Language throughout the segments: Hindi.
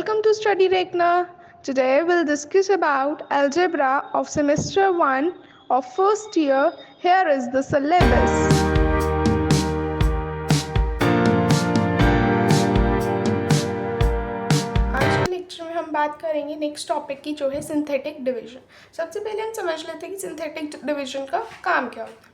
Welcome to Study Rekna. Today we'll discuss about algebra of semester 1 of first year. Here is the syllabus. आज के लेक्चर में हम बात करेंगे नेक्स्ट टॉपिक की जो है सिंथेटिक डिवीजन। सबसे पहले हम समझ लेते हैं कि सिंथेटिक डिवीजन का काम क्या होता है।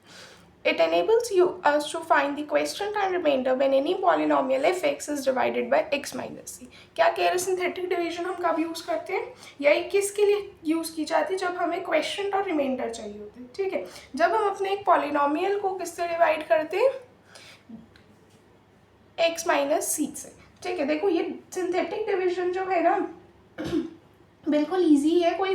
It enables us to find the quotient and remainder when any polynomial f(x) is divided by x minus c। क्या कह रहे सिंथेटिक डिवीजन हम कब यूज़ करते हैं या ये किसके लिए यूज़ की जाती है? जब हमें क्वेश्चन और रिमाइंडर चाहिए होते हैं। ठीक है, जब हम अपने एक पॉलिनोमियल को किससे डिवाइड करते हैं? x माइनस सी से। ठीक है, देखो ये सिंथेटिक डिवीजन जो है ना बिल्कुल ईजी है, कोई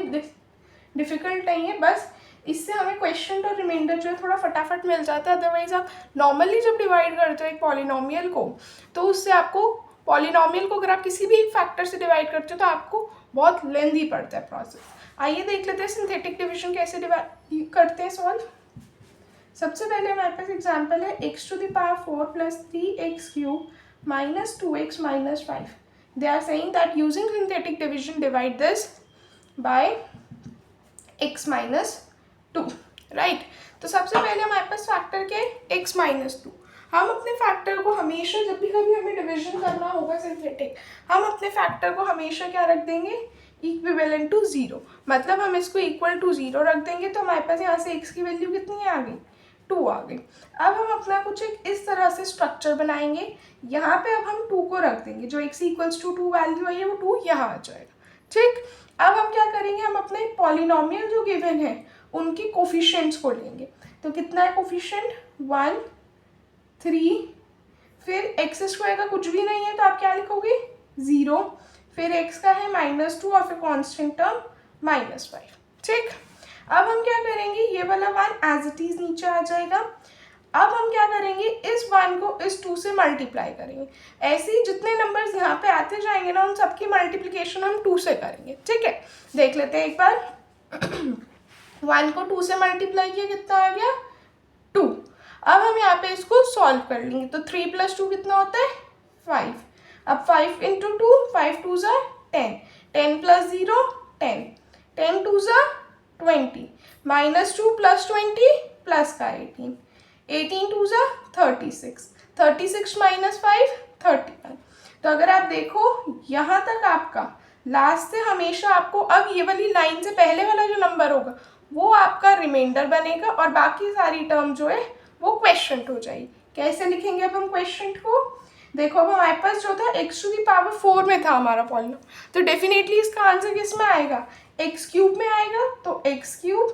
डिफ़िकल्ट नहीं है। बस इससे हमें क्वेश्चन और रिमाइंडर जो है थोड़ा फटाफट मिल जाता है। अदरवाइज आप नॉर्मली जब डिवाइड करते हो एक पॉलिनोमियल को, तो उससे आपको पॉलिनोमियल को अगर आप किसी भी एक फैक्टर से डिवाइड करते हो तो आपको बहुत लेंथी पड़ता है प्रोसेस। आइए देख लेते हैं सिंथेटिक डिवीजन कैसे डिवाइड करते हैं सॉल्व। सबसे पहले हमारे पास एग्जाम्पल है x to the power 4 plus 3x cube minus 2x minus 5. They are saying that using synthetic division divide this by x minus 2, right. तो सबसे पहले हमारे पास फैक्टर के x माइनस 2। हम अपने फैक्टर को हमेशा जब भी कभी हमें डिवीजन करना होगा सिंथेटिक, हम अपने फैक्टर को हमेशा क्या रख देंगे? Equivalent to 0। मतलब हम इसको इक्वल टू 0 रख देंगे तो हमारे पास यहाँ से x की वैल्यू कितनी है? आ गई 2 आ गई। अब हम अपना कुछ एक इस तरह से स्ट्रक्चर बनाएंगे। यहाँ पे अब हम 2 को रख देंगे, जो x इक्वल्स टू 2 वैल्यू आई है वो 2 यहाँ आ जाएगा। ठीक, अब हम क्या करेंगे? हम अपने पॉलिनोमियल जो गिवन है उनके कोफिशिएंट्स को लेंगे। तो कितना है कोफिशिएंट? 1, 3, फिर एक्स स्क्वायर का कुछ भी नहीं है तो आप क्या लिखोगे? 0, फिर एक्स का है -2 और फिर कांस्टेंट टर्म -5। ठीक, अब हम क्या करेंगे? ये वाला 1 एज इट इज नीचे आ जाएगा। अब हम क्या करेंगे? इस 1 को इस 2 से मल्टीप्लाई करेंगे। ऐसे ही जितने नंबर्स यहाँ पे आते जाएंगे ना उन सबकी मल्टीप्लिकेशन हम 2 से करेंगे। ठीक है, देख लेते हैं एक बार। 1 को 2 से मल्टीप्लाई किया, कितना आ गया? 2। अब हम यहाँ पे इसको सॉल्व कर लेंगे तो 3 + 2 कितना होता है? 5। अब 5 × 2, 5 2 ज़ा 10, 10 + 0 10, 10 2 ज़ा 20, -2 + 20 प्लस का 18, 18 2 ज़ा 36, 36 - 5 31। तो अगर आप देखो यहाँ तक आपका लास्ट से हमेशा आपको अब ये वाली लाइन से पहले वाला जो नंबर होगा वो आपका रिमाइंडर बनेगा और बाकी सारी टर्म जो है वो क्वेश्चन हो जाएगी। कैसे लिखेंगे अब हम क्वेश्चन को? देखो अब हमारे पास जो था x to the power 4 में था हमारा पॉलिनोम, तो डेफिनेटली इसका आंसर किस में आएगा? x³ में आएगा। तो x³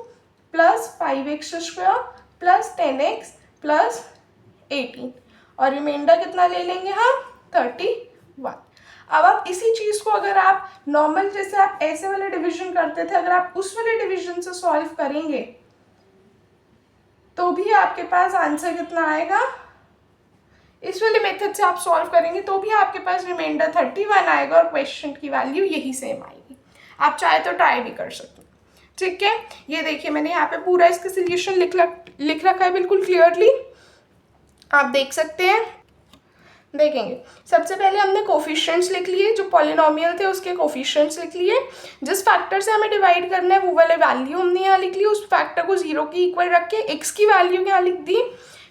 + 5x² + 10x + 18 और रिमाइंडर कितना ले लेंगे हम? 31। अब आप इसी चीज़ को अगर आप नॉर्मल जैसे आप ऐसे वाले डिवीजन करते थे, अगर आप उस वाले डिवीजन से सॉल्व करेंगे तो भी आपके पास आंसर कितना आएगा? इस वाले मेथड से आप सॉल्व करेंगे तो भी आपके पास रिमाइंडर 31 आएगा और क्वेश्चन की वैल्यू यही सेम आएगी। आप चाहे तो ट्राई भी कर सकते हैं। ठीक है, ये देखिए मैंने यहाँ पे पूरा इसका सोल्यूशन लिख रखा है बिल्कुल क्लियरली, आप देख सकते हैं। देखेंगे सबसे पहले हमने कोफिशिएंट्स लिख लिए, जो पॉलिनोमियल थे उसके कोफिशिएंट्स लिख लिए। जिस फैक्टर से हमें डिवाइड करना है वो वाले वैल्यू हमने यहाँ लिख ली, उस फैक्टर को 0 के इक्वल रख के x की वैल्यू यहाँ लिख दी।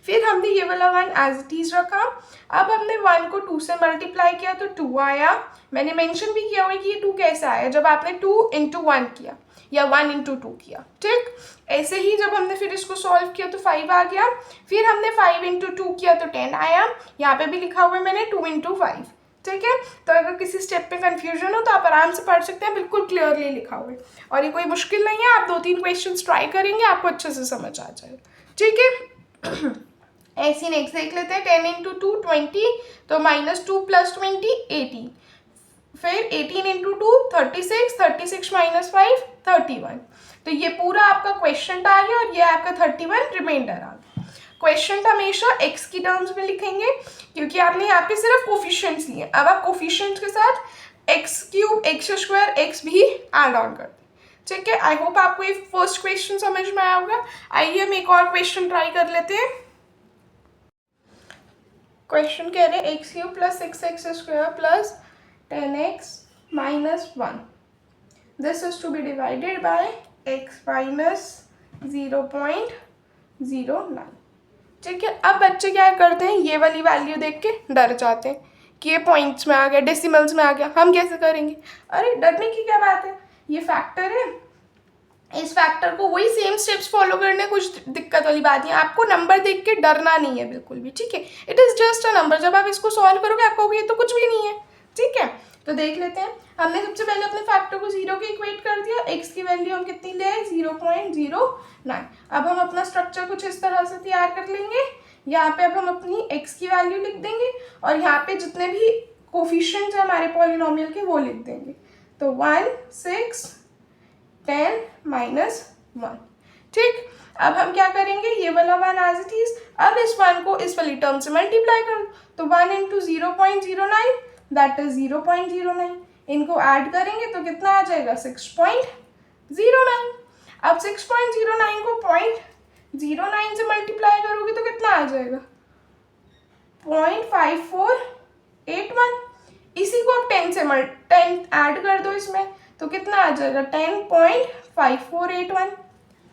फिर हमने ये वाला 1 एज इट इज रखा। अब हमने 1 को 2 से मल्टीप्लाई किया तो 2 आया। मैंने मेंशन भी किया हुआ है कि ये 2 कैसे आया, जब आपने 2 × 1 किया या 1 × 2 किया। ठीक, ऐसे ही जब हमने फिर इसको सॉल्व किया तो 5 आ गया। फिर हमने 5 × 2 किया तो 10 आया। यहाँ पे भी लिखा हुआ है मैंने 2 × 5। ठीक है, तो अगर किसी स्टेप पे कंफ्यूजन हो तो आप आराम से पढ़ सकते हैं, बिल्कुल क्लियरली लिखा हुआ है और ये कोई मुश्किल नहीं है। आप 2-3 क्वेश्चन ट्राई करेंगे आपको अच्छे से समझ आ जाएगा। ठीक है, ऐसे नेक्स्ट देख लेते हैं। 10 × 2 20, तो -2 + 20 18, फिर 18 × 2 36, 36 - 5 31। तो ये पूरा आपका क्वेश्चन आ गया और ये आपका 31 रिमाइंडर आ गया। क्वेश्चन हमेशा x की टर्म्स में लिखेंगे क्योंकि आपने यहाँ पे सिर्फ कोफिशिएंट्स लिए। अब आप कोफिशिएंट्स के साथ x³ x² x भी ऐड ऑन कर दें। ठीक है, आई होप आपको ये फर्स्ट क्वेश्चन समझ में आया होगा। आइए हम एक और क्वेश्चन ट्राई कर लेते हैं। क्वेश्चन कह रहे हैं x³ + 6x² + 10x -1. This is to be divided by x minus 0.09. ठीक है, अब बच्चे क्या करते हैं, ये वाली वैल्यू देख के डर जाते हैं कि ये पॉइंट्स में आ गया, डेसिमल्स में आ गया, हम कैसे करेंगे। अरे डरने की क्या बात है, ये फैक्टर है, इस फैक्टर को वही सेम स्टेप्स फॉलो करने, कुछ दिक्कत वाली बात नहीं है। आपको नंबर देख के डरना नहीं है बिल्कुल भी, ठीक है। It is just a number. जब आप इसको सॉल्व करोगे आपको कहोगे ये तो कुछ भी नहीं है, ठीक है। तो देख लेते हैं, हमने सबसे पहले अपने फैक्टर को 0 के इक्वेट कर दिया, x की वैल्यू हम कितनी ले आए 0.09। अब हम अपना स्ट्रक्चर कुछ इस तरह से तैयार कर लेंगे। यहाँ पे अब हम अपनी x की वैल्यू लिख देंगे और यहाँ पे जितने भी कोफिशिएंट्स हैं हमारे पॉलिनोमियल के वो लिख देंगे। तो 1, 6, 10 -1, ठीक। अब हम क्या करेंगे, ये वाला 1 एज इट इज, अब इस 1 को इस वाली टर्म से मल्टीप्लाई कर दो। तो 1 × 0.09 दैट इज 0.09। इनको ऐड करेंगे तो कितना आ जाएगा 6.09। अब 6.09 को 0.09 से मल्टीप्लाई करोगे तो कितना आ जाएगा 0.5481। इसी को अब 10 से 10 ऐड कर दो इसमें तो कितना आ जाएगा 10.5481,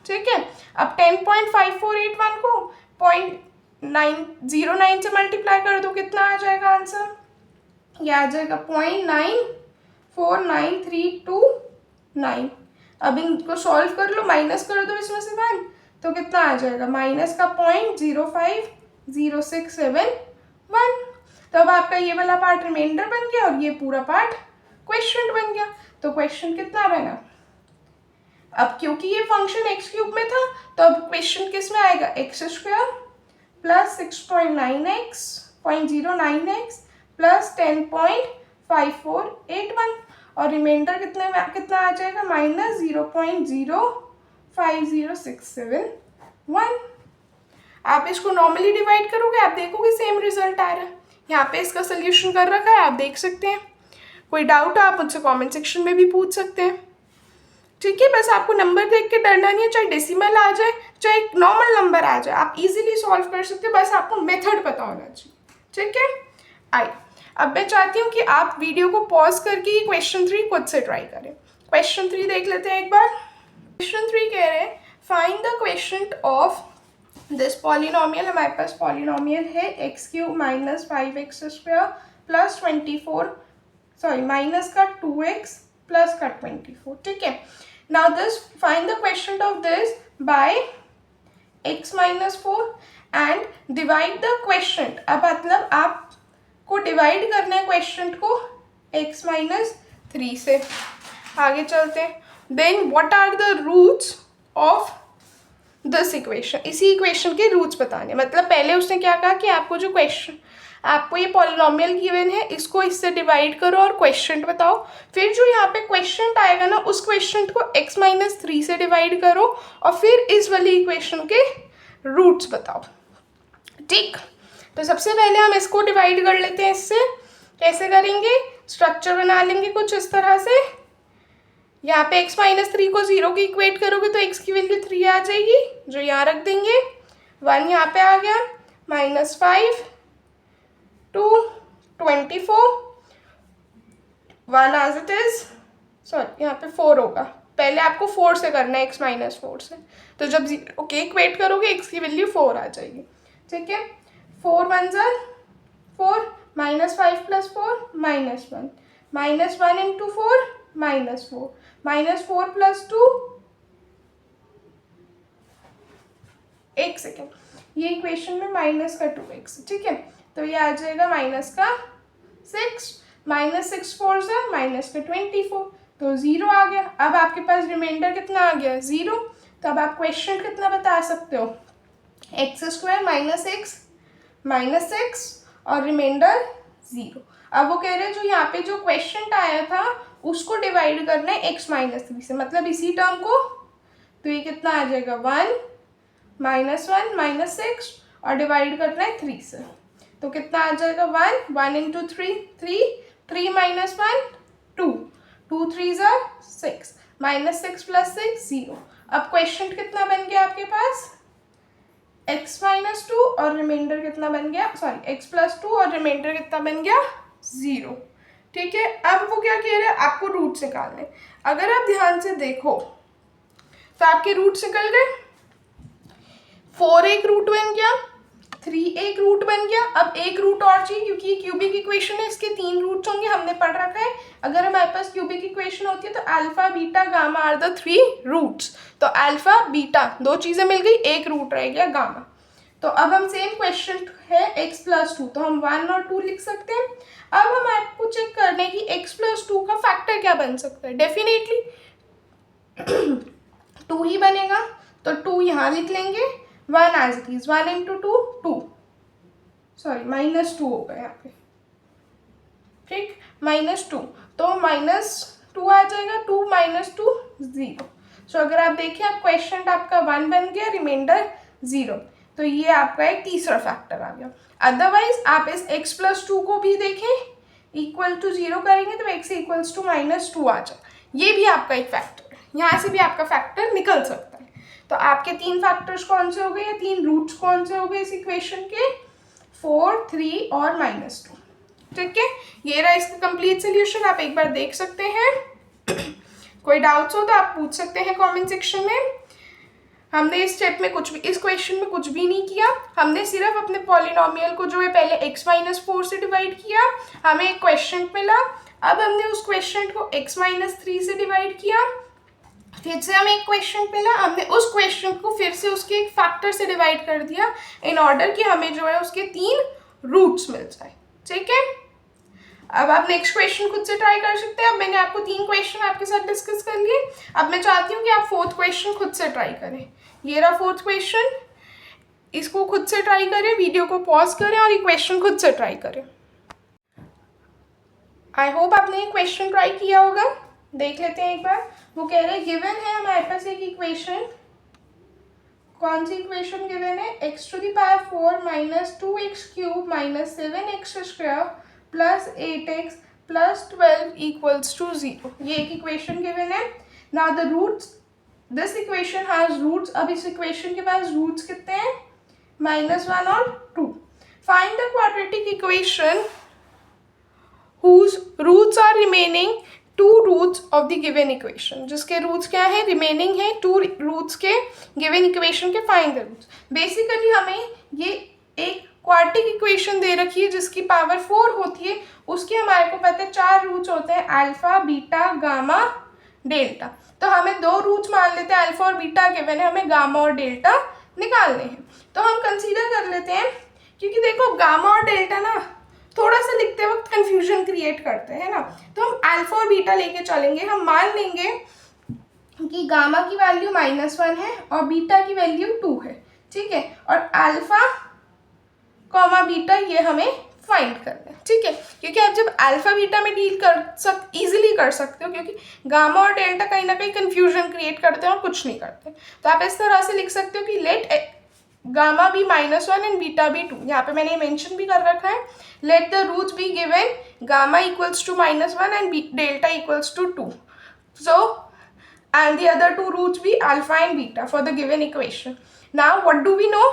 ठीक है। अब 10.5481 को 0.09 से मल्टीप्लाई कर दो, कितना आ जाएगा आंसर, ये आ जाएगा 0.949329। अब इनको सॉल्व कर लो, माइनस कर दो इसमें से 1 तो कितना आ जाएगा माइनस का 0.050671। तो अब आपका ये वाला पार्ट रिमाइंडर बन गया और ये पूरा पार्ट क्वेश्चन बन गया। तो क्वेश्चन कितना बना, अब क्योंकि ये फंक्शन x क्यूब में था तो अब क्वेश्चन किस में आएगा x² प्लस 6.09x प्लस 10.5481 और रिमाइंडर कितना आ जाएगा -0.050671। आप इसको नॉर्मली डिवाइड करोगे, आप देखोगे सेम रिजल्ट आ रहा है। यहाँ पे इसका सोल्यूशन कर रखा है, आप देख सकते हैं। कोई डाउट हो आप मुझसे कमेंट सेक्शन में भी पूछ सकते हैं, ठीक है। बस आपको नंबर देख के डरना नहीं है, चाहे डेसिमल आ जाए चाहे नॉर्मल नंबर आ जाए, आप इजीली सॉल्व कर सकते हो, बस आपको मेथड पता होना चाहिए, ठीक है। अब मैं चाहती हूँ कि आप वीडियो को पॉज करके ये क्वेश्चन 3 खुद से ट्राई करें। क्वेश्चन 3 देख लेते हैं एक बार। क्वेश्चन 3 कह रहे हैं find the question of this polynomial. हमारे पास पॉलिनोमियल है x³ - 5x² plus 24, sorry minus का 2x प्लस का 24, ठीक है। Now this find the question of this by x - 4 and divide the question. अब मतलब आपको डिवाइड करना है क्वेश्चन को x - 3 से। आगे चलते हैं। Then what are the roots of this equation, इसी इक्वेशन के रूट्स बताने। मतलब पहले उसने क्या कहा कि आपको जो क्वेश्चन, आपको ये पॉलिनोमियल गिवन है इसको इससे डिवाइड करो और क्वेश्चन बताओ। फिर जो यहाँ पे क्वेश्चन आएगा ना उस क्वेश्चन को x - 3 से डिवाइड करो और फिर इस वाली इक्वेशन के रूट्स बताओ, ठीक। तो सबसे पहले हम इसको डिवाइड कर लेते हैं इससे। कैसे करेंगे, स्ट्रक्चर बना लेंगे कुछ इस तरह से। यहाँ पे x - 3 को 0 के इक्वेट करोगे तो x की वैल्यू 3 आ जाएगी, जो यहाँ रख देंगे। 1 यहाँ पे आ गया, -5 2 24 1 एज इट इज, सॉरी यहाँ पे 4 होगा। पहले आपको 4 से करना है, x - 4 से। तो जब 0 के इक्वेट करोगे x की वैल्यू 4 आ जाएगी, ठीक है। 4 1 4 -5 + 4 -1 -1 × 4 -4 -4 + 2, एक सेकेंड, ये इक्वेशन में माइनस का 2x, ठीक है। तो ये आ जाएगा -6 -6 4 से -24, तो 0 आ गया। अब आपके पास रिमाइंडर कितना आ गया 0। तो अब आप क्वेश्चन कितना बता सकते हो, x² - x -6 और रिमाइंडर 0। अब वो कह रहे हैं जो यहाँ पे जो क्वेश्चन आया था उसको डिवाइड करना है x - 3 से, मतलब इसी टर्म को। तो ये कितना आ जाएगा 1 -1 -6 और डिवाइड करना है 3 से। तो कितना आ जाएगा 1 1 × 3 3 3 - 1 2 2 3 6 -6 + 6 0। अब क्वेश्चन कितना बन गया आपके पास x - 2 और रिमाइंडर कितना बन गया, सॉरी x + 2 और रिमाइंडर कितना बन गया 0, ठीक है, अब वो क्या कह रहे हैं, आपको रूट्स निकालने। अगर आप ध्यान से देखो तो आपके रूट्स निकल गए, 4 एक रूट बन गया, 3 एक रूट बन गया। अब एक रूट और चाहिए क्योंकि ये क्यूबिक इक्वेशन है, इसके 3 रूट्स होंगे, हमने पढ़ रखा है। अगर हमारे पास क्यूबिक इक्वेशन होती है तो alpha beta gamma are the 3 roots. तो अल्फा बीटा 2 चीजें मिल गई, एक रूट रह गया गामा। तो अब हम सेम क्वेश्चन है x + 2, तो हम 1 और 2 लिख सकते हैं। अब हम आपको चेक करने की x + 2 का फैक्टर क्या बन सकता है। डेफिनेटली 2 ही बनेगा, तो 2 यहाँ लिख लेंगे, 1 एज इट इज, 1 × 2 2, सॉरी -2 होगा यहाँ पे, ठीक, -2, तो -2 आ जाएगा, 2 - 2 0। सो अगर आप देखिए, आप क्वेश्चन आपका 1 बन गया, रिमाइंडर 0, तो ये आपका एक तीसरा फैक्टर आ गया। अदरवाइज आप इस x + 2 को भी देखें, = 0 करेंगे तो x = -2 आ जाए, ये भी आपका एक फैक्टर है, यहाँ से भी आपका फैक्टर निकल सकता है। तो आपके 3 फैक्टर्स कौन से हो गए, या 3 रूट्स कौन से हो गए इस इक्वेशन के, 4, 3 और -2, ठीक है। ये रहा इसका कंप्लीट सोल्यूशन, आप एक बार देख सकते हैं। कोई डाउट्स हो तो आप पूछ सकते हैं कमेंट सेक्शन में। हमने इस स्टेप में कुछ भी, इस क्वेश्चन में कुछ भी नहीं किया, हमने सिर्फ अपने पॉलिनोमियल को जो है पहले x - 4 से डिवाइड किया, हमें एक क्वेश्चन मिला, अब हमने उस क्वेश्चन को x - 3 से डिवाइड किया, फिर से हमें एक क्वेश्चन मिला, हमने उस क्वेश्चन को फिर से उसके एक फैक्टर से डिवाइड कर दिया, इन ऑर्डर कि हमें जो है उसके 3 रूट्स मिल जाए, ठीक है। अब आप नेक्स्ट क्वेश्चन खुद से ट्राई कर सकते हैं। अब मैंने आपको 3 क्वेश्चन आपके साथ डिस्कस कर लिए, अब मैं चाहती हूँ कि आप 4th क्वेश्चन खुद से ट्राई करें। ये रहा 4th क्वेश्चन, इसको खुद से ट्राई करें, वीडियो को पॉज करें और ये क्वेश्चन खुद से ट्राई करें। आई होप आपने ये क्वेश्चन ट्राई किया होगा। देख लेते हैं एक बार। वो कह रहे हैं गिवन है हमारे पास एक इक्वेशन, कौन सी इक्वेशन गिवन है, x⁴ - 2x³ - 7x² + 8x + 12 = 0। ये एक इक्वेशन गिवन है। Now the roots, this equation has roots. अब इस इक्वेशन के पास रूट्स कितने हैं, -1 और 2। Find the quadratic equation whose roots are remaining 2 roots of the given equation। जिसके रूट्स क्या है, रिमेनिंग है 2 रूट्स के गिवन इक्वेशन के, फाइंड द रूट्स। बेसिकली हमें ये एक क्वाड्रेटिक इक्वेशन दे रखी है जिसकी पावर 4 होती है, उसके हमारे को पता है 4 रूट्स होते हैं, अल्फा बीटा गामा डेल्टा। तो हमें 2 रूट्स मान लेते हैं, अल्फा और बीटा गिवन है, हमें गामा और डेल्टा निकालने हैं। तो हम कंसीडर कर लेते हैं, क्योंकि देखो गामा और डेल्टा ना थोड़ा सा लिखते वक्त कंफ्यूजन क्रिएट करते हैं ना, तो हम अल्फा और बीटा लेके चलेंगे। हम मान लेंगे कि गामा की वैल्यू -1 है और बीटा की वैल्यू 2 है, ठीक है, और अल्फा कॉमा बीटा ये हमें फाइंड करना है, ठीक है, क्योंकि आप जब अल्फा बीटा में डील इजीली कर सकते हो, क्योंकि गामा और डेल्टा कहीं ना कहीं कंफ्यूजन क्रिएट करते हैं और कुछ नहीं करते। तो आप इस तरह से लिख सकते हो कि let gamma be -1 and beta be 2। यहाँ पे मैंने मेंशन भी कर रखा है, let the roots be given, gamma = -1 and delta = 2। So and the other 2 roots be alpha and beta for the given equation. Now what do we know?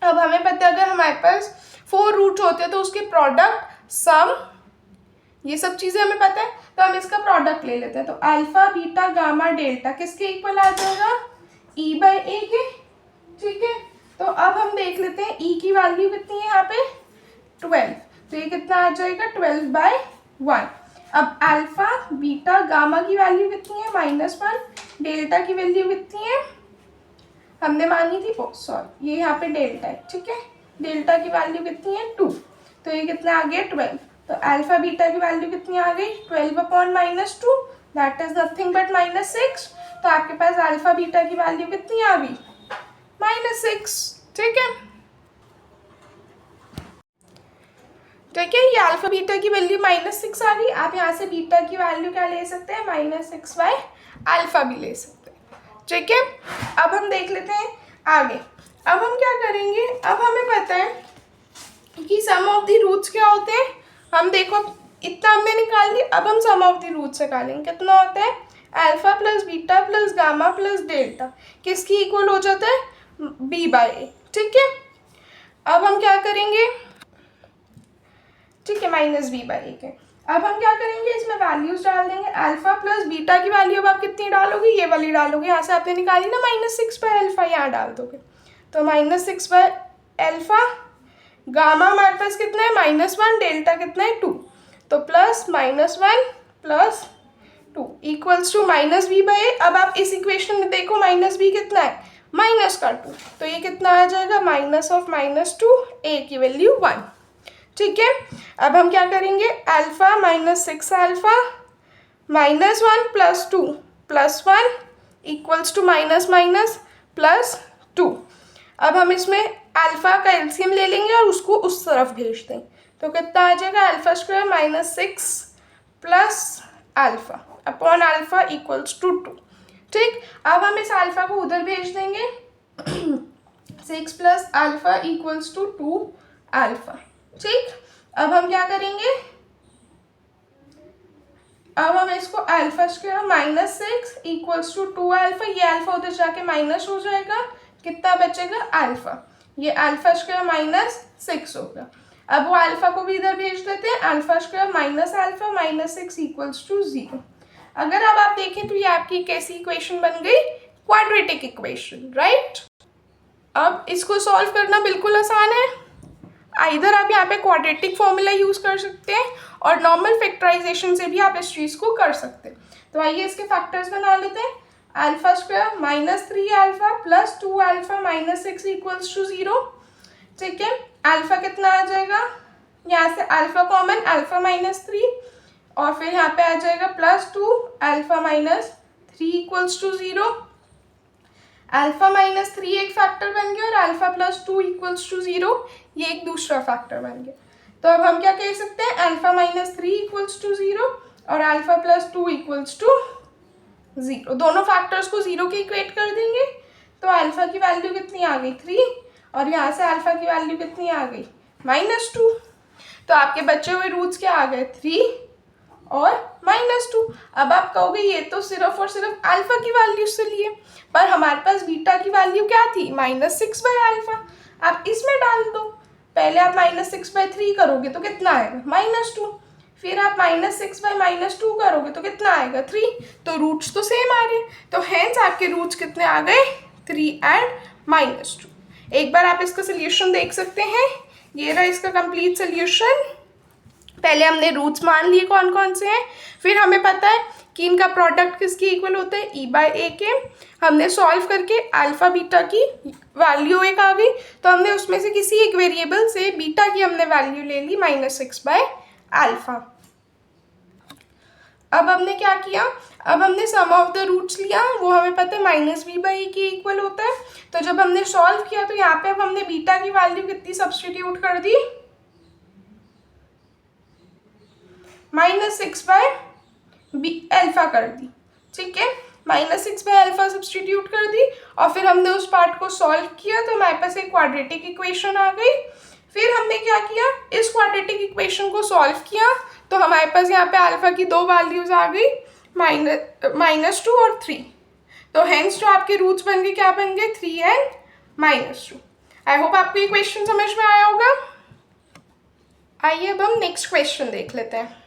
अब हमें पता है अगर हमारे पास 4 रूट्स होते हैं तो उसके प्रोडक्ट, सम, ये सब चीज़ें हमें पता है, तो हम इसका प्रोडक्ट ले लेते हैं। तो अल्फा बीटा गामा डेल्टा किसके इक्वल आ जाएगा, E/A के, ठीक है। तो अब हम देख लेते हैं E की वैल्यू कितनी है यहाँ पे, 12, तो ये कितना आ जाएगा, 12/1। अब अल्फा बीटा गामा की वैल्यू कितनी है, -1, डेल्टा की वैल्यू कितनी है, हमने मानी थी, सॉरी ये यहाँ पे डेल्टा है, ठीक है, डेल्टा की वैल्यू कितनी है, 2, तो ये कितना आ गया, 12। तो अल्फा बीटा की वैल्यू कितनी आ गई, 12/-2, दैट इज नथिंग बट -6। तो आपके पास अल्फा बीटा की वैल्यू कितनी आ गई, -6, ठीक है, ठीक है। ये अल्फा बीटा की वैल्यू -6 आ गई। आप यहाँ से बीटा की वैल्यू क्या ले सकते हैं, -6/अल्फा भी ले सकते हैं, ठीक है। अब हम देख लेते हैं आगे। अब हम क्या करेंगे, अब हमें पता है कि सम ऑफ द रूट्स क्या होते हैं। हम देखो इतना हमने निकाल लिया, अब हम सम ऑफ द रूट्स निकालेंगे। कितना होता है, अल्फा + बीटा + गामा + डेल्टा किसकी इक्वल हो जाता है, B/A, ठीक है। अब हम क्या करेंगे, ठीक है, -B/A के। अब हम क्या करेंगे, इसमें वैल्यूज डाल देंगे। अल्फा प्लस बीटा की वैल्यू अब आप कितनी डालोगे, ये वाली डालोगे, यहाँ से आपने निकाली ना -6/अल्फा, यहाँ डाल दोगे तो -6/अल्फा। गामा हमारे पास कितना है -1, डेल्टा कितना है 2, तो plus -1 plus 2 equals to -b/a। अब आप इस इक्वेशन में देखो -b कितना है, -2, तो ये कितना आ जाएगा, -2, a की वैल्यू 1। ठीक है, अब हम क्या करेंगे, alpha -6 alpha -1 plus 2 plus 1 equals to +-++2। अब हम इसमें अल्फा का एलसीएम ले लेंगे और उसको उस तरफ भेज दें, तो कितना आ जाएगा, alpha square -6 plus alpha upon alpha equals to 2। ठीक, अब हम इस अल्फा को उधर भेज देंगे, 6 plus alpha equals to 2 alpha. ठीक, अब हम क्या करेंगे, अब हम इसको alpha square -6 equals to 2 alpha, ये अल्फा उधर जाके माइनस हो जाएगा, कितना बचेगा अल्फा, ये अल्फा स्क्वायर -6 होगा। अब वो अल्फा को भी इधर भेज देते हैं, alpha square -alpha -6 equals to 0। अगर अब आप देखें तो ये आपकी कैसी इक्वेशन बन गई, क्वाड्रेटिक इक्वेशन, राइट। अब इसको सॉल्व करना बिल्कुल आसान है, आइदर आप यहाँ पे क्वाड्रेटिक फॉर्मूला यूज कर सकते हैं और नॉर्मल फैक्टराइजेशन से भी आप इस चीज़ को कर सकते हैं। तो आइए इसके फैक्टर्स बना लेते हैं। Alpha square -3 alpha plus 2 alpha -6 equals to 0। ठीक है, अल्फा कितना आ जाएगा, यहाँ से अल्फा कॉमन, अल्फा -3 और फिर यहाँ पे आ जाएगा +2 अल्फा -3 इक्वल्स टू 0। अल्फा -3 एक फैक्टर बन गया और अल्फा +2 इक्वल्स टू 0 ये एक दूसरा फैक्टर बन गया। तो अब हम क्या कह सकते हैं, अल्फा -3 इक्वल्स टू 0 और अल्फा +2 इक्वल्स टू 0, दोनों फैक्टर्स को 0 के इक्वेट कर देंगे, तो अल्फा की वैल्यू कितनी आ गई 3 और यहाँ से अल्फा की वैल्यू कितनी आ गई -2। तो आपके बचे हुए रूट्स क्या आ गए, 3 और -2। अब आप कहोगे ये तो सिर्फ और सिर्फ अल्फा की वैल्यू से लिए, पर हमारे पास बीटा की वैल्यू क्या थी, -6/अल्फा। आप इसमें डाल दो, पहले आप -6/3 करोगे तो कितना आएगा -2, फिर आप -6/-2 करोगे तो कितना आएगा 3, तो रूट्स तो सेम आ रहे हैं, तो हेंस आपके रूट्स कितने आ गए 3 एंड -2। एक बार आप इसका सोल्यूशन देख सकते हैं, ये रहा इसका कंप्लीट सोल्यूशन। पहले हमने रूट्स मान लिए कौन कौन से हैं, फिर हमें पता है कि इनका प्रोडक्ट किसके इक्वल होता है, e/a के। हमने सॉल्व करके अल्फा बीटा की वैल्यू एक आ गई, तो हमने उसमें से किसी एक वेरिएबल से बीटा की हमने वैल्यू ले ली -6/अल्फा। अब हमने क्या किया, अब हमने सम ऑफ द रूट्स लिया, वो हमें पता है -b/a के इक्वल होता है। तो जब हमने सॉल्व किया तो यहाँ पे अब हमने बीटा की वैल्यू कितनी सब्सटीट्यूट कर दी, -6/अल्फा कर दी। ठीक है, -6/अल्फा सब्सटीट्यूट कर दी और फिर हमने उस पार्ट को सॉल्व किया, तो हमारे पास एक क्वाड्रेटिक इक्वेशन आ गई। फिर हमने क्या किया, इस क्वाड्रेटिक इक्वेशन को सॉल्व किया, तो हमारे पास यहाँ पे अल्फा की दो वैल्यूज आ गई, -2 और 3। तो हेंस जो आपके रूट्स बन गए क्या बन गए, 3 एंड -2। आई होप आपको ये क्वेश्चन समझ में आया होगा। आइए अब हम नेक्स्ट क्वेश्चन देख लेते हैं।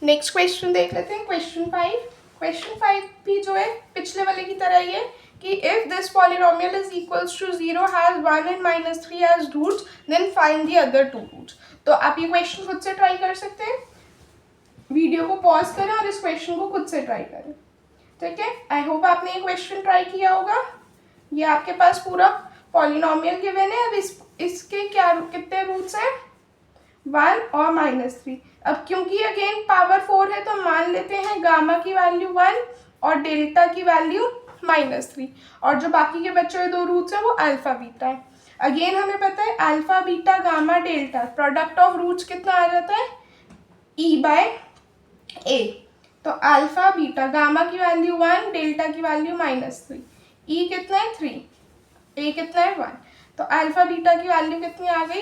नेक्स्ट क्वेश्चन देख लेते हैं, क्वेश्चन 5। क्वेश्चन 5 भी जो है पिछले वाले की तरह ही है कि if this polynomial is equals to 0 has 1 and -3 as roots then find the other 2 roots. तो आप ये क्वेश्चन खुद से ट्राई कर सकते हैं, वीडियो को पॉज करें और इस क्वेश्चन को खुद से ट्राई करें। ठीक है, आई होप आपने ये क्वेश्चन ट्राई किया होगा। ये आपके पास पूरा पॉलिनोमियल गिवन है। अब इसके क्या कितने रूट्स हैं, 1 और -3। अब क्योंकि अगेन पावर 4 है तो मान लेते हैं गामा की वैल्यू 1 और डेल्टा की वैल्यू -3, और जो बाकी के बचे हुए दो रूट्स हैं वो अल्फा बीटा है। अगेन हमें पता है alpha beta gamma delta product of roots कितना आ जाता है, e/a। तो अल्फा बीटा गामा की वैल्यू 1, डेल्टा की वैल्यू -3, e कितना है 3, a कितना है 1, तो अल्फा बीटा की वैल्यू कितनी आ गई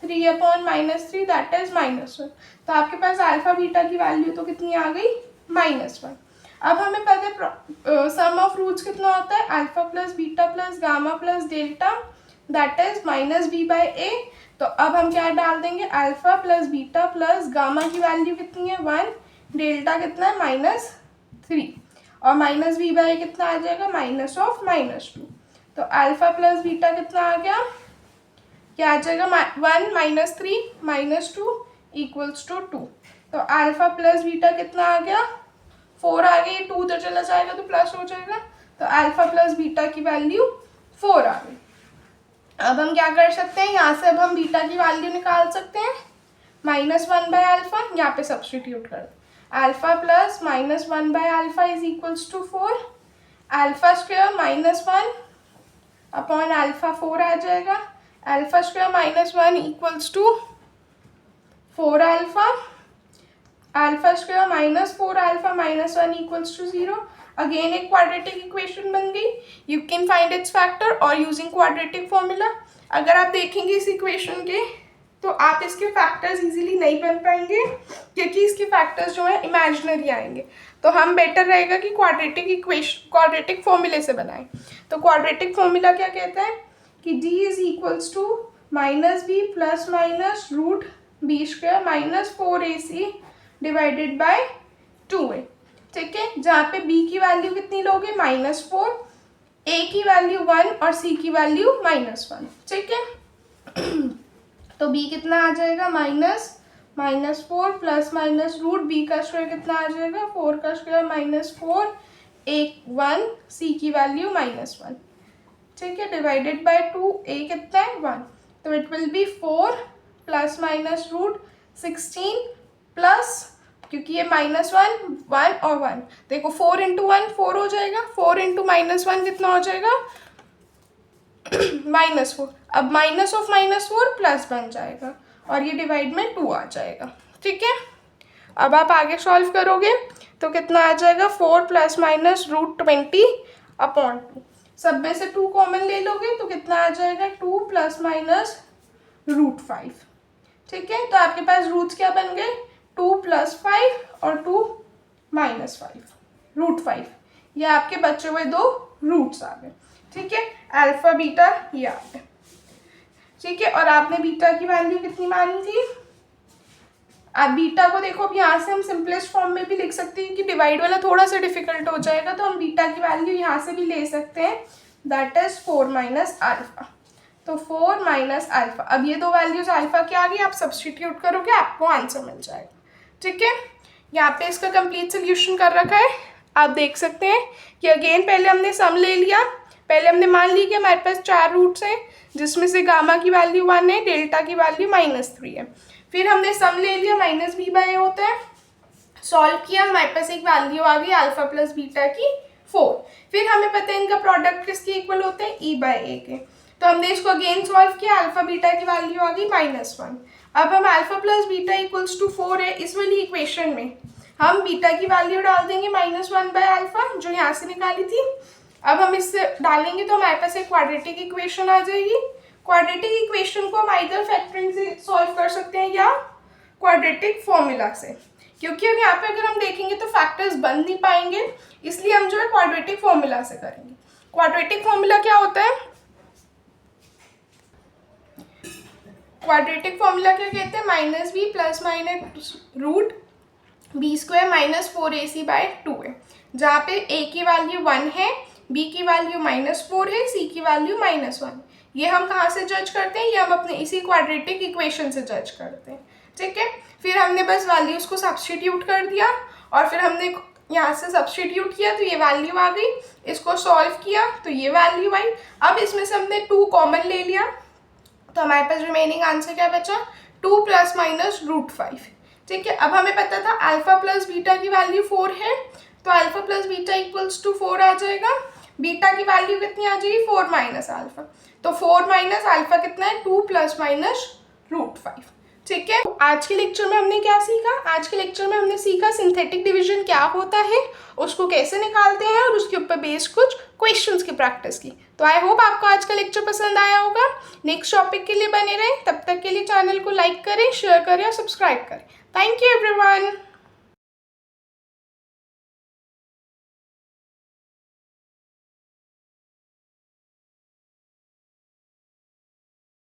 3/-3 दैट इज -1। तो आपके पास अल्फा बीटा की वैल्यू तो कितनी आ गई -1। अब हमें पता है सम ऑफ रूट्स कितना होता है, alpha plus beta plus gamma plus delta. That is minus b by a. तो अब हम क्या डाल देंगे, alpha plus beta plus gamma की वैल्यू कितनी है 1, डेल्टा कितना है -3 और माइनस बी बाई कितना आ जाएगा माइनस ऑफ -2। तो अल्फा प्लस बीटा कितना आ गया, क्या आ जाएगा 1 -3 -2 इक्वल्स टू 2। तो अल्फा प्लस बीटा कितना आ गया 4 आ गई, 2 तो चला जाएगा तो प्लस हो जाएगा। तो अल्फा प्लस बीटा की वैल्यू 4 आ गई। अब हम क्या कर सकते हैं, यहाँ से अब हम बीटा की वैल्यू निकाल सकते हैं -1 बाय अल्फा, यहाँ पे सब्सटीट्यूट कर दें। Alpha plus -1 by alpha is equals to 4, alpha square -1 upon alpha 4 आ जाएगा। Alpha square -1 equals to 4 alpha, alpha square -4 alpha -1 equals to 0। Again एक क्वाड्रेटिक इक्वेशन बन गई। You can find its factor और यूजिंग क्वाड्रेटिक फॉर्मूला। अगर आप देखेंगे इस इक्वेशन के तो आप इसके फैक्टर्स इजीली नहीं बन पाएंगे क्योंकि इसके फैक्टर्स जो है इमेजिनरी आएंगे। तो हम बेटर रहेगा कि क्वाड्रेटिक फॉर्मूले से बनाएं। तो क्वाड्रेटिक फॉर्मूला क्या कहता है कि d is equals to -b plus minus root b square -4ac divided by 2a। ठीक है, जहाँ पे b की वैल्यू कितनी लोगे -4, a की वैल्यू 1 और c की वैल्यू -1। ठीक है, तो b कितना आ जाएगा -4 प्लस माइनस रूट b का स्क्वायर कितना आ जाएगा 4 का स्क्वायर -4 1 c की वैल्यू -1। ठीक है, डिवाइडेड बाय 2, a कितना है 1। तो it will be 4 plus minus root 16 plus, क्योंकि ये -1 1 और 1, देखो 4 इंटू 1 4 हो जाएगा, 4 इंटू -1 कितना हो जाएगा -4। अब माइनस ऑफ -4 प्लस बन जाएगा और ये डिवाइड में 2 आ जाएगा। ठीक है, अब आप आगे सॉल्व करोगे तो कितना आ जाएगा 4 प्लस माइनस रूट 20 अपॉन 2। सब में से 2 कॉमन ले लोगे तो कितना आ जाएगा 2 प्लस माइनस रूट 5। ठीक है, तो आपके पास रूट्स क्या बन गए 2 प्लस 5 और 2 माइनस 5 रूट 5। ये आपके बचे हुए 2 रूट्स आ गए। ठीक है, अल्फा बीटा ये आ गए। ठीक है, और आपने बीटा की वैल्यू कितनी मानी थी, आप बीटा को देखो अब यहाँ से हम सिंपलेस्ट फॉर्म में भी लिख सकते हैं कि डिवाइड वाला थोड़ा सा डिफिकल्ट हो जाएगा, तो हम बीटा की वैल्यू यहाँ से भी ले सकते हैं, दैट इज 4 माइनस अल्फा। तो 4 माइनस अल्फा, अब ये 2 वैल्यूज अल्फा की आ गई, आप सब्सटीट्यूट करोगे आपको आंसर मिल जाएगा। ठीक है, यहाँ पे इसका कंप्लीट सोल्यूशन कर रखा है, आप देख सकते हैं कि अगेन पहले हमने सम ले लिया, पहले हमने मान ली कि हमारे पास 4 रूट्स हैं जिसमें से गामा की वैल्यू 1 है, डेल्टा की वैल्यू -3 है। फिर हमने सम ले लिया -b बाय ए होता है, सॉल्व किया, हमारे पास एक वैल्यू आ गई अल्फा प्लस बीटा की 4। फिर हमें पता है इनका प्रोडक्ट किसके इक्वल होते हैं e बाय ए के, तो हमने इसको अगेन सॉल्व किया, अल्फा बीटा की वैल्यू आ गई -1। अब हम alpha plus beta equals to 4 है, इस वाली इक्वेशन में हम बीटा की वैल्यू डाल देंगे -1 बाय अल्फा जो यहाँ से निकाली थी। अब हम इससे डालेंगे तो हमारे पास एक क्वाड्रेटिक इक्वेशन आ जाएगी। क्वाड्रेटिक इक्वेशन को हम आइदर फैक्टरिंग से सॉल्व कर सकते हैं या क्वाड्रेटिक फॉर्मूला से, क्योंकि अब यहाँ पे अगर हम देखेंगे तो फैक्टर्स बन नहीं पाएंगे, इसलिए हम जो है क्वाड्रेटिक फॉर्मूला से करेंगे। क्वाड्रेटिक फॉर्मूला क्या होता है, क्वाड्रेटिक फॉर्मूला क्या कहते हैं -b plus minus root b square -4ac by 2 है, जहाँ पे a की वैल्यू 1 है, b की वैल्यू -4 है, c की वैल्यू -1। ये हम कहाँ से जज करते हैं, ये हम अपने इसी क्वाड्रेटिक इक्वेशन से जज करते हैं। ठीक है, फिर हमने बस वैल्यूज़ को सब्स्टिट्यूट कर दिया और फिर हमने यहाँ से सब्स्टिट्यूट किया तो ये वैल्यू आ गई, इसको सॉल्व किया तो ये वैल्यू आई। अब इसमें से हमने 2 कॉमन ले लिया तो हमारे पास रिमेनिंग आंसर क्या बचा 2 प्लस माइनस रूट 5। ठीक है, अब हमें पता था अल्फा प्लस बीटा की वैल्यू 4 है, तो alpha plus beta equals to 4 आ जाएगा। बीटा की वैल्यू कितनी आ जाएगी 4 माइनस अल्फा, तो 4 माइनस अल्फा कितना है 2 प्लस माइनस रूट 5। ठीक है, आज के लेक्चर में हमने क्या सीखा, आज के लेक्चर में हमने सीखा सिंथेटिक डिवीजन क्या होता है, उसको कैसे निकालते हैं और उसके ऊपर बेस्ड कुछ क्वेश्चंस की प्रैक्टिस की। तो आई होप आपको आज का लेक्चर पसंद आया होगा। नेक्स्ट टॉपिक के लिए बने रहें, तब तक के लिए चैनल को लाइक करें, शेयर करें और सब्सक्राइब करें। Thank you everyone.